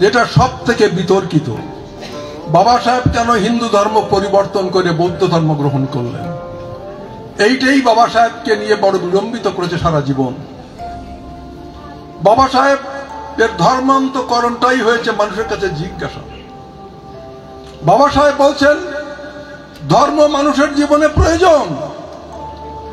যেটা সব থেকে বিতর্কিত, বাবা সাহেব কেন হিন্দু ধর্ম পরিবর্তন করে বৌদ্ধ ধর্ম গ্রহণ করলেন? এইটাই বাবা সাহেবকে নিয়ে বড় বিড়ম্বিত করেছে সারা জীবন। বাবা সাহেব এর ধর্মান্তকরণটাই হয়েছে মানুষের কাছে জিজ্ঞাসা। বাবা সাহেব বলছেন ধর্ম মানুষের জীবনে প্রয়োজন,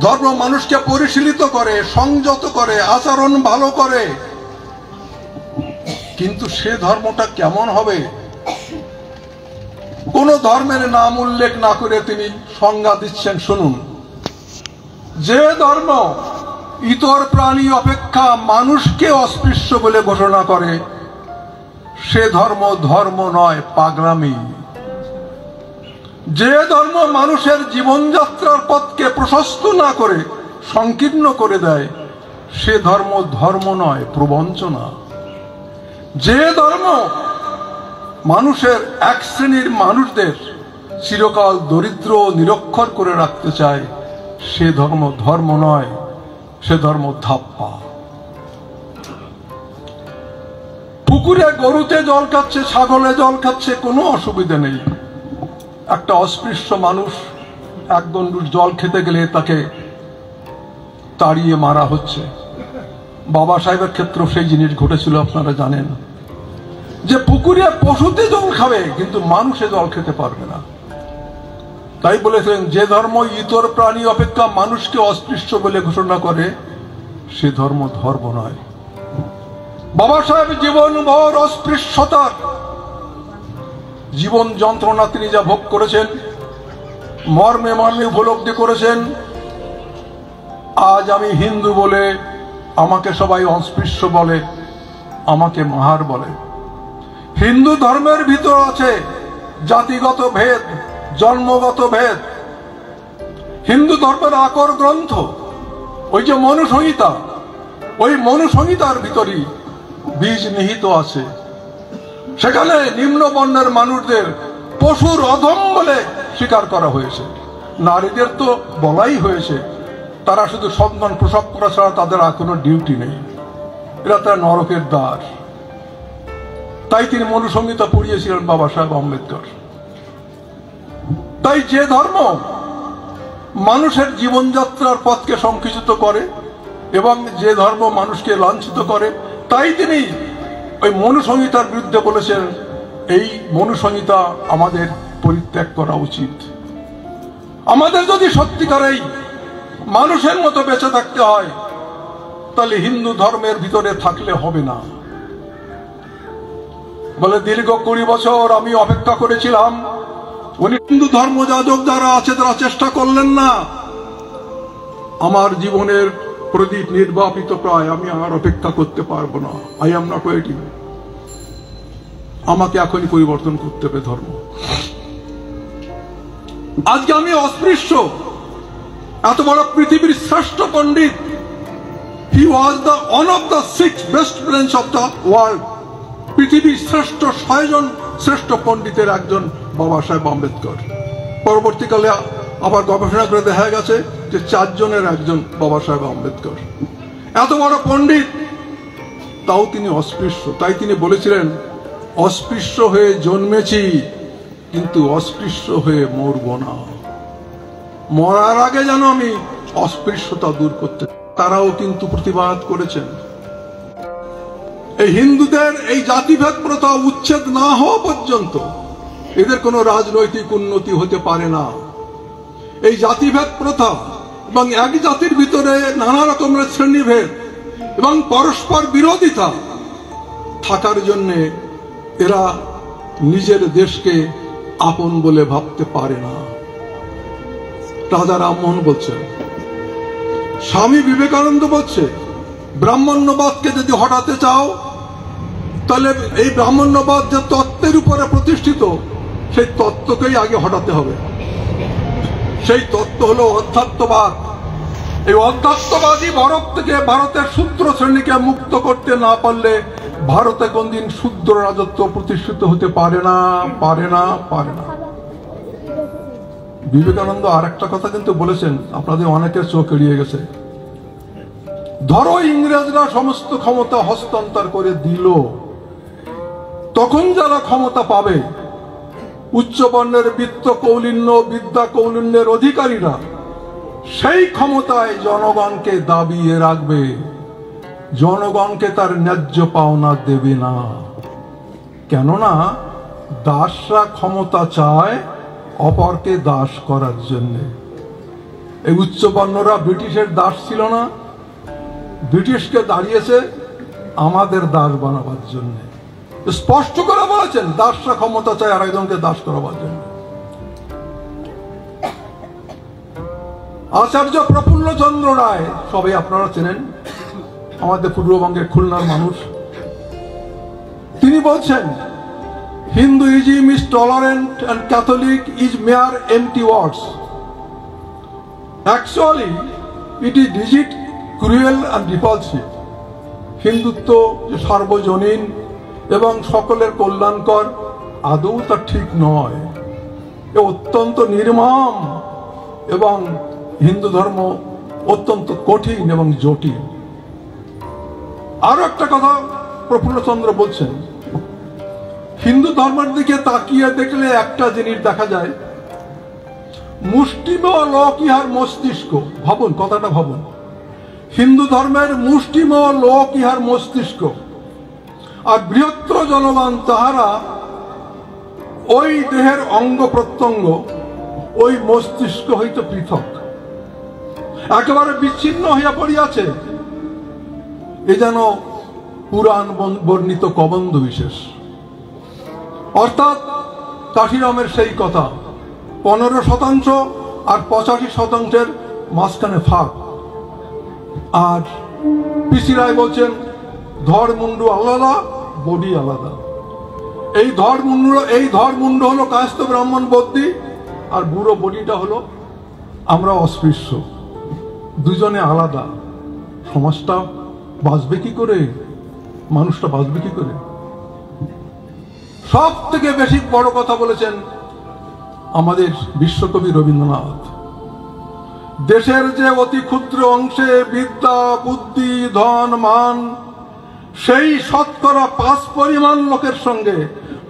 ধর্ম মানুষকে পরিশীলিত করে, সংযত করে, আচরণ ভালো করে, কিন্তু সে ধর্মটা কেমন হবে কোন ধর্মের নাম উল্লেখ না করে তিনি সংজ্ঞা দিচ্ছেন। শুনুন, যে ধর্ম ইতর প্রাণী অপেক্ষা মানুষকে অস্পৃশ্য বলে ঘোষণা করে সে ধর্ম ধর্ম নয়, পাগলামি। যে ধর্ম মানুষের জীবনযাত্রার পথকে প্রশস্ত না করে সংকীর্ণ করে দেয় সে ধর্ম ধর্ম নয়, প্রবঞ্চনা। যে ধর্ম মানুষের এক শ্রেণীর মানুষদের চিরকাল দরিদ্র নিরক্ষর করে রাখতে চায় সে ধর্ম ধর্ম নয়, সে ধর্ম ধাপ্পা। পুকুরে গরুতে জল খাচ্ছে, ছাগলে জল খাচ্ছে, কোনো অসুবিধা নেই। একটা অস্পৃশ্য মানুষ এক গণ্ডূষ জল খেতে গেলে তাকে তাড়িয়ে মারা হচ্ছে। বাবা সাহেবের ক্ষেত্রে সেই জিনিস ঘটেছিল, আপনারা জানেন, যে পুকুরে পশুতে জল খাবে কিন্তু মানুষে জল খেতে পারবে না। তাই বলেছিলেন যে ধর্ম ইতর প্রাণী অপেক্ষা মানুষকে অস্পৃশ্য বলে ঘোষণা করে সে ধর্ম ধর্ম নয়। বাবা সাহেব জীবনভর অস্পৃশ্যতার জীবন যন্ত্রণা তিনি যা ভোগ করেছেন, মর্মে মর্মে উপলব্ধি করেছেন। আজ আমি হিন্দু বলে আমাকে সবাই অস্পৃশ্য বলে, আমাকে মাহার বলে। হিন্দু ধর্মের ভিতর আছে জাতিগত ভেদ, জন্মগত ভেদ। হিন্দু ধর্মের আকর গ্রন্থ ওই যে মনুসংহিতা, ওই মনুসংহিতার ভিতরই বীজ নিহিত আছে। সেখানে নিম্ন বর্ণের মানুষদের পশুর অধম বলে স্বীকার করা হয়েছে। নারীদের তো বলাই হয়েছে তারা শুধু সন্তান প্রসব করা ছাড়া তাদের আর কোনো ডিউটি নেই, এরা তার নরকের দ্বার। তাই তিনি মনুসংহিতা পড়িয়েছিলেন বাবা সাহেব আম্বেদকর। তাই যে ধর্ম মানুষের জীবনযাত্রার পথকে সংকুচিত করে এবং যে ধর্ম মানুষকে লাঞ্ছিত করে, তাই তিনি ওই মনুসংহিতার বিরুদ্ধে বলেছেন এই মনুসংহিতা আমাদের পরিত্যাগ করা উচিত। আমাদের যদি সত্যিকারেই মানুষের মতো বেঁচে থাকতে হয় তাহলে হিন্দু ধর্মের ভিতরে থাকলে হবে না। বলে দীর্ঘ 20 বছর আমি অপেক্ষা করেছিলাম, উনি হিন্দু ধর্মযাজক যারা আছে তারা চেষ্টা করলেন না। আমার জীবনের প্রদীপ নির্বাপিত প্রায়, আমি আর অপেক্ষা করতে পারবো না। I am not waiting. আমাকে এখনই পরিবর্তন করতে হবে ধর্ম। আজকে আমি অস্পৃশ্য। এত বড় পৃথিবীর শ্রেষ্ঠ পণ্ডিত, he was the one of the 6 best brains of the world. পৃথিবীর শ্রেষ্ঠ 6 জন শ্রেষ্ঠ পণ্ডিতের একজন বাবা সাহেব আম্বেদকর। পরবর্তীকালে আবার গবেষণা করে দেখা গেছে যে 4 জনের একজন বাবা সাহেব আম্বেদকর। এত বড় পণ্ডিত, তাও তিনি অস্পৃশ্য। তাই তিনি বলেছিলেন অস্পৃশ্য হয়ে জন্মেছি কিন্তু অস্পৃশ্য হয়ে মরব না। মরার আগে যেন আমি অস্পৃশ্যতা দূর করতে। তারাও কিন্তু প্রতিবাদ করেছেন। এই হিন্দুদের এই জাতিভেদ প্রথা উচ্ছেদ না হওয়া পর্যন্ত এদের কোনো রাজনৈতিক উন্নতি হতে পারে না। এই জাতিভেদ প্রথা এবং এক জাতির ভিতরে নানা রকমের শ্রেণীভেদ এবং পরস্পর বিরোধিতা থাকার জন্য এরা নিজের দেশকে আপন বলে ভাবতে পারে না। রাজা রামমোহন বলছেন, স্বামী বিবেকানন্দ বলছে ব্রাহ্মণ্যবাদকে যদি হটাতে চাও তাহলে এই ব্রাহ্মণ্যবাদ যে তত্ত্বের উপরে প্রতিষ্ঠিত সেই তত্ত্বকেই আগে হটাতে হবে। সেই তত্ত্ব হলো অধ্যাত্মবাদ। এই অধ্যাত্মবাদী ভারত থেকে ভারতের শূদ্র শ্রেণীকে মুক্ত করতে না পারলে ভারতে কোনদিন শূদ্র রাজত্ব প্রতিষ্ঠিত হতে পারে না, পারে না, পারে না। বিবেকানন্দ আর একটা কথা কিন্তু বলেছেন, আপনাদের অনেকের চোখ এড়িয়ে গেছে। ধরো ইংরেজরা সমস্ত ক্ষমতা হস্তান্তর করে দিল, তখন যারা ক্ষমতা পাবে, উচ্চবর্ণের বিত্ত কৌলিন্য বিদ্যা কৌলিন্যের অধিকারীরা সেই ক্ষমতায় জনগণকে দাবিয়ে রাখবে, জনগণকে তার ন্যায্য পাওনা দেবে না। কেননা দাসরা ক্ষমতা চায় অপরকে দাস করার জন্য। এই উচ্চবর্ণরা ব্রিটিশের দাস ছিল না, ব্রিটিশকে দাঁড়িয়েছে আমাদের দাস বানাবার জন্য। স্পষ্ট করে বলেছেন দাসরা ক্ষমতা চায় আর একজনকে দাস করাবার জন্য। আচার্য প্রফুল্লচন্দ্র রায় সবাই আপনারা চেনেন, আমাদের পূর্ববঙ্গের খুলনার মানুষ। তিনি বলছেন Hinduism is tolerant and Catholic is mere empty words. Actually, it is rigid, cruel and repulsive. Hindutva যে সার্বজনীন এবং সকলের কল্যাণকর, আদৌ তা ঠিক নয়। এ অত্যন্ত নির্মম এবং হিন্দু ধর্ম অত্যন্ত কঠিন এবং জটিল। আরো একটা কথা প্রফুল্লচন্দ্র বলছেন, হিন্দু ধর্মের দিকে তাকিয়ে দেখলে একটা জিনিস দেখা যায়, মুষ্টিমেয় লোক ইহার মস্তিষ্ক। ভাবুন, কথাটা ভাবুন, হিন্দু ধর্মের মুষ্টিমেয় লোক ইহার মস্তিষ্ক, আর বৃহত্তর জনগণ তাহারা ওই দেহের অঙ্গ প্রত্যঙ্গ, ওই মস্তিষ্ক হইতে পৃথক, একেবারে বিচ্ছিন্ন হইয়া পড়িয়াছে। এ যেন পুরাণ বর্ণিত কবন্ধ বিশেষ, অর্থাৎ কাশিরামের সেই কথা, 15% আর 85%-এর মাঝখানে ফাঁক। আর পিসি রায় বলছেন ধর মুন্ডু আলাদা, বডি আলাদা। এই ধর মুন্ডু হলো কায়স্থ ব্রাহ্মণ বদ্যি, আর বুড়ো বডিটা হলো আমরা অস্পৃশ্য। দুজনে আলাদা। সমাজটা বাঁচবে কি করে, মানুষটা বাঁচবে কি করে? সব থেকে বেশি বড় কথা বলেছেন আমাদের বিশ্বকবি রবীন্দ্রনাথ। দেশের যে অতি ক্ষুদ্র অংশে বিদ্যা বুদ্ধি ধন মান, সেই 5% লোকের সঙ্গে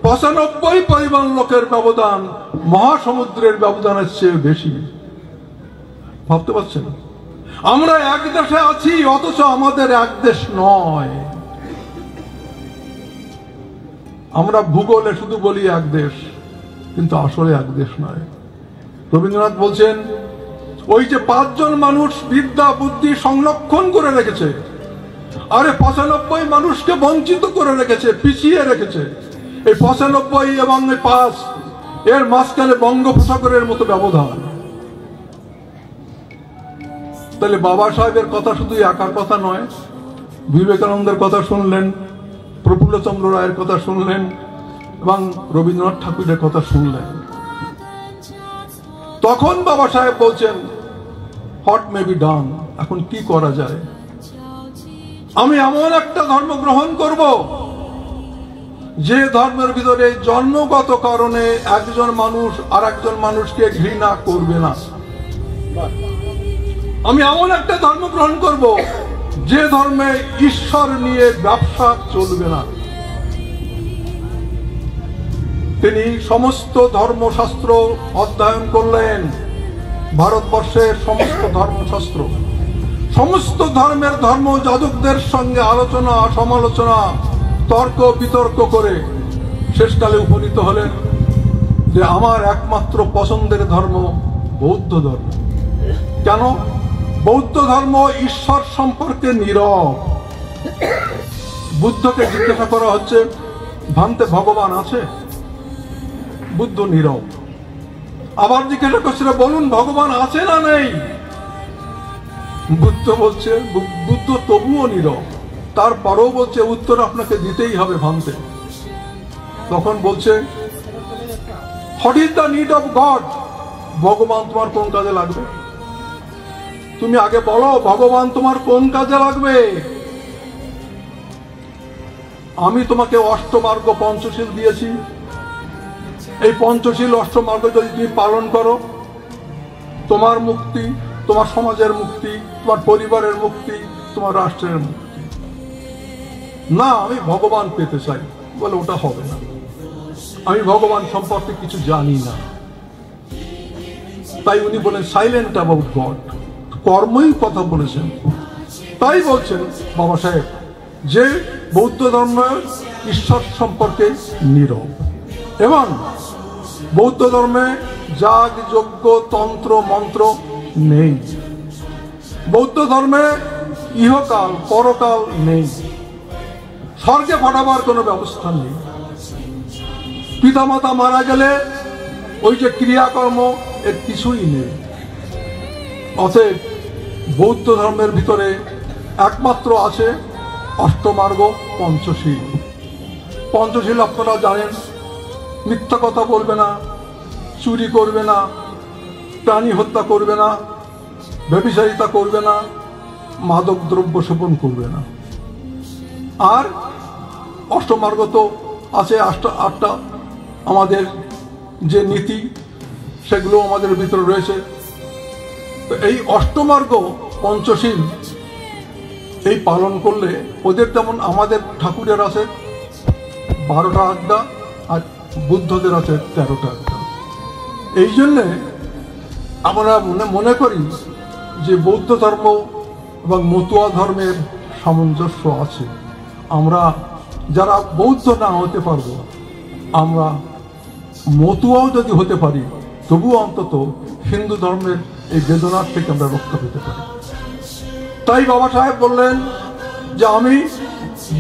95% লোকের ব্যবধান মহাসমুদ্রের ব্যবধানের চেয়ে বেশি। ভাবতে পারছেন? আমরা এক দেশে আছি, অথচ আমাদের এক দেশ নয়। আমরা ভূগোলে শুধু বলি এক দেশ, কিন্তু আসলে এক দেশ নয়। রবীন্দ্রনাথ বলছেন ওই যে 5 জন মানুষ বিদ্যা বুদ্ধি সংরক্ষণ করে রেখেছে, আরে 95 মানুষকে বঞ্চিত করে রেখেছে, পিছিয়ে রেখেছে। এই 95 এবং 5 এর মাঝখানে বঙ্গোপসাগরের মতো ব্যবধান। তাহলে বাবা সাহেবের কথা শুধু একার কথা নয়, বিবেকানন্দের কথা শুনলেন, প্রফুল্লচন্দ্র রায়ের কথা শুনলেন এবং রবীন্দ্রনাথ ঠাকুরের কথা শুনলেন। তখন বাবা সাহেব বলছেন হোয়াট মে বি ডান, এখন কি করা যায়? আমি এমন একটা ধর্ম গ্রহণ করব যে ধর্মের ভিতরে জন্মগত কারণে একজন মানুষ আর একজন মানুষকে ঘৃণা করবে না। আমি এমন একটা ধর্ম গ্রহণ করব যে ধর্মে ঈশ্বর নিয়ে ব্যবসা চলবে না। তিনি সমস্ত ধর্মশাস্ত্র অধ্যয়ন করলেন, ভারতবর্ষের সমস্ত ধর্মশাস্ত্র, সমস্ত ধর্মের ধর্ম যাজকদের সঙ্গে আলোচনা সমালোচনা তর্ক বিতর্ক করে শেষকালে উপনীত হলেন যে আমার একমাত্র পছন্দের ধর্ম বৌদ্ধ ধর্ম। কেন? বৌদ্ধ ধর্ম ঈশ্বর সম্পর্কে নীরব। বুদ্ধকে জিজ্ঞাসা করা হচ্ছে ভান্তে ভগবান আছে? বুদ্ধ নীরব। আবার জিজ্ঞাসা করছিল বলুন ভগবান আছে না নেই? বুদ্ধ বলছে, বুদ্ধ তবুও নীরব, তারপরেও বলছে উত্তর আপনাকে দিতেই হবে ভান্তে। তখন বলছে what is the need of god? ভগবান তোমার কোন কাজে লাগবে? তুমি আগে বলো ভগবান তোমার কোন কাজে লাগবে? আমি তোমাকে অষ্টমার্গ পঞ্চশীল দিয়েছি, এই পঞ্চশীল অষ্টমার্গ যদি তুমি পালন করো, তোমার মুক্তি, তোমার সমাজের মুক্তি, তোমার পরিবারের মুক্তি, তোমার রাষ্ট্রের মুক্তি। না, আমি ভগবান পেতে চাই। বলে ওটা হবে না, আমি ভগবান সম্পর্কে কিছু জানি না। তাই উনি বলেন সাইলেন্ট অ্যাবাউট গড, কর্মই কথা বলেছেন। তাই বলছেন বাবা সাহেব যে বৌদ্ধ ধর্মের ঈশ্বর সম্পর্কে নীরব, এবং বৌদ্ধ ধর্মে যাগ যজ্ঞ তন্ত্র মন্ত্র নেই। বৌদ্ধ ধর্মে ইহকাল পরকাল নেই, স্বর্গে পাঠাবার কোনো ব্যবস্থা নেই। পিতামাতা মারা গেলে ওই যে ক্রিয়াকর্ম এর কিছুই নেই। অতএব বৌদ্ধ ধর্মের ভিতরে একমাত্র আছে অষ্টমার্গ পঞ্চশীল। পঞ্চশীল আপনারা জানেন, মিথ্যা কথা বলবে না, চুরি করবে না, প্রাণী হত্যা করবে না, ব্যভিচারিতা করবে না, মাদক দ্রব্য সেবন করবে না। আর অষ্টমার্গ তো আছে আটটা আমাদের যে নীতি, সেগুলো আমাদের ভিতরে রয়েছে। তো এই অষ্টমার্গ পঞ্চশীল এই পালন করলে ওদের যেমন আমাদের ঠাকুরের আছে 12টা আজ্ঞা, আর বুদ্ধদের আছে 13টা আজ্ঞা। এই জন্যে আমরা মনে করি যে বৌদ্ধ ধর্ম এবং মতুয়া ধর্মের সামঞ্জস্য আছে। আমরা যারা বৌদ্ধ না হতে পারবো, আমরা মতুয়াও যদি হতে পারি, তবুও অন্তত হিন্দু ধর্মের এই বেদনার থেকে আমরা রক্ষা পেতে পারি। তাই বাবা সাহেব বললেন যে আমি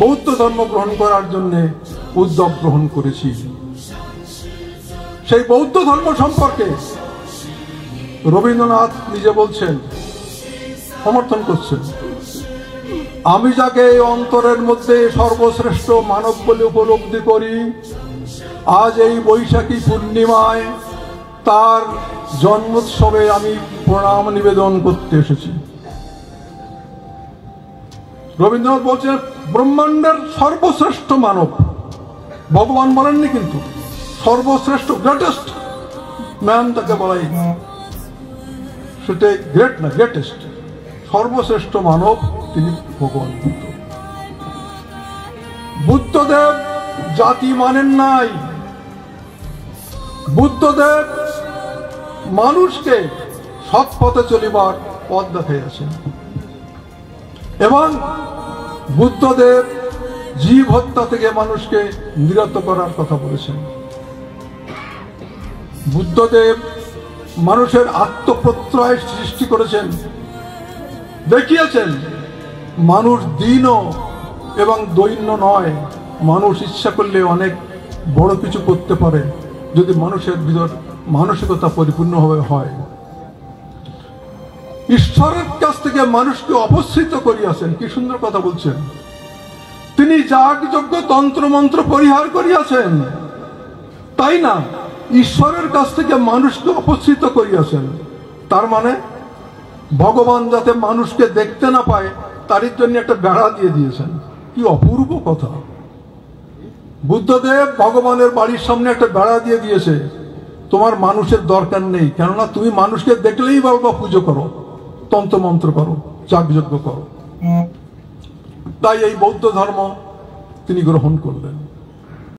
বৌদ্ধ ধর্ম গ্রহণ করার জন্য উদ্যোগ গ্রহণ করেছি। সেই বৌদ্ধ ধর্ম সম্পর্কে রবীন্দ্রনাথ নিজে বলছেন, সমর্থন করছেন, আমি যাকে অন্তরের মধ্যে সর্বশ্রেষ্ঠ মানব বলে উপলব্ধি করি, আজ এই বৈশাখী পূর্ণিমায় তার জন্মোৎসবে আমি প্রণাম নিবেদন করতে এসেছি। রবীন্দ্রনাথ বলছেন ব্রহ্মাণ্ডের সর্বশ্রেষ্ঠ মানব, ভগবান বলেননি কিন্তু, সর্বশ্রেষ্ঠ গ্রেটেস্ট ম্যান তাকে বলাই, সেটা গ্রেট না, গ্রেটেস্ট, সর্বশ্রেষ্ঠ মানব তিনি ভগবান বুদ্ধ। বুদ্ধদেব জাতি মানেন নাই, বুদ্ধদেব মানুষকে সৎ পথে চলিবার পথ দেখাইয়াছেন, এবং বুদ্ধদেব জীব হত্যা থেকে মানুষকে নিরত করার কথা বলেছেন। বুদ্ধদেব মানুষের আত্মপ্রত্যয় সৃষ্টি করেছেন, দেখিয়েছেন মানুষ দীন এবং দৈন্য নয়, মানুষ ইচ্ছা করলে অনেক বড় কিছু করতে পারে যদি মানুষের ভিতর মানসিকতা পরিপূর্ণভাবে হয়। ঈশ্বরের কাছ থেকে মানুষকে অপসৃত করিয়াছেন, কি সুন্দর কথা বলছেন। তিনি যাগযজ্ঞ তন্ত্রমন্ত্র পরিহার করিয়াছেন, তাই না, ঈশ্বরের কাছ থেকে মানুষকে অপসৃত করিয়াছেন। তার মানে ভগবান যাতে মানুষকে দেখতে না পায় তার জন্য একটা বেড়া দিয়ে দিয়েছেন। কি অপূর্ব কথা। বুদ্ধদেব ভগবানের বাড়ির সামনে একটা বেড়া দিয়ে দিয়েছে, তোমার মানুষের দরকার নেই, কেননা তুমি মানুষকে দেখলেই বাবা পুজো করো, তন্ত্রমন্ত্র করো, যাগযজ্ঞ করো। তাই এই বৌদ্ধ ধর্ম তিনি গ্রহণ করলেন।